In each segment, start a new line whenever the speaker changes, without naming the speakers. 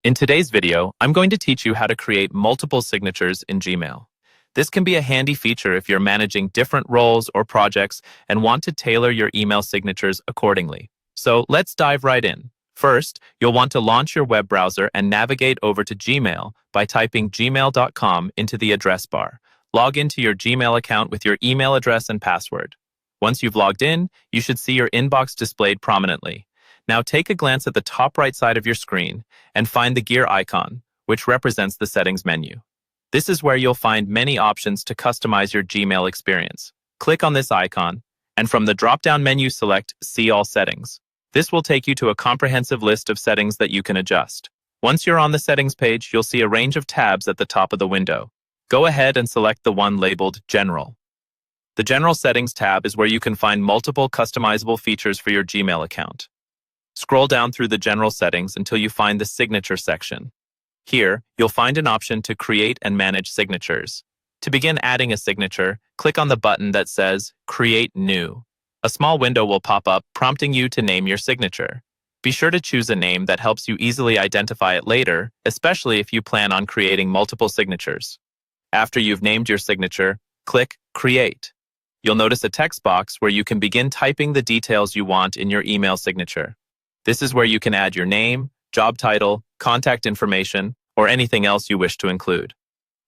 In today's video, I'm going to teach you how to create multiple signatures in Gmail. This can be a handy feature if you're managing different roles or projects and want to tailor your email signatures accordingly. So let's dive right in. First, you'll want to launch your web browser and navigate over to Gmail by typing gmail.com into the address bar. Log into your Gmail account with your email address and password. Once you've logged in, you should see your inbox displayed prominently. Now take a glance at the top right side of your screen and find the gear icon, which represents the settings menu. This is where you'll find many options to customize your Gmail experience. Click on this icon, and from the drop-down menu select See All Settings. This will take you to a comprehensive list of settings that you can adjust. Once you're on the settings page, you'll see a range of tabs at the top of the window. Go ahead and select the one labeled General. The General Settings tab is where you can find multiple customizable features for your Gmail account. Scroll down through the general settings until you find the signature section. Here, you'll find an option to create and manage signatures. To begin adding a signature, click on the button that says Create New. A small window will pop up prompting you to name your signature. Be sure to choose a name that helps you easily identify it later, especially if you plan on creating multiple signatures. After you've named your signature, click Create. You'll notice a text box where you can begin typing the details you want in your email signature. This is where you can add your name, job title, contact information, or anything else you wish to include.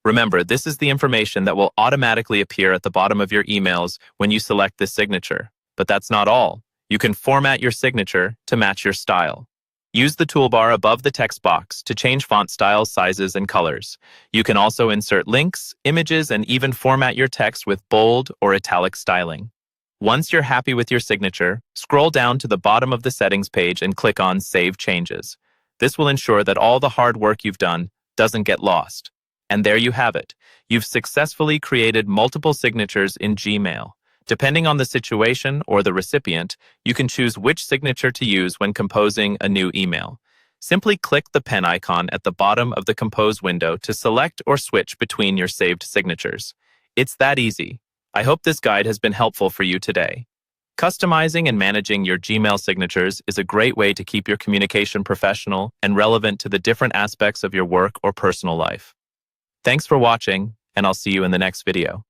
Remember, this is the information that will automatically appear at the bottom of your emails when you select this signature. But that's not all. You can format your signature to match your style. Use the toolbar above the text box to change font styles, sizes, and colors. You can also insert links, images, and even format your text with bold or italic styling. Once you're happy with your signature, scroll down to the bottom of the settings page and click on Save Changes. This will ensure that all the hard work you've done doesn't get lost. And there you have it. You've successfully created multiple signatures in Gmail. Depending on the situation or the recipient, you can choose which signature to use when composing a new email. Simply click the pen icon at the bottom of the Compose window to select or switch between your saved signatures. It's that easy. I hope this guide has been helpful for you today. Customizing and managing your Gmail signatures is a great way to keep your communication professional and relevant to the different aspects of your work or personal life. Thanks for watching, and I'll see you in the next video.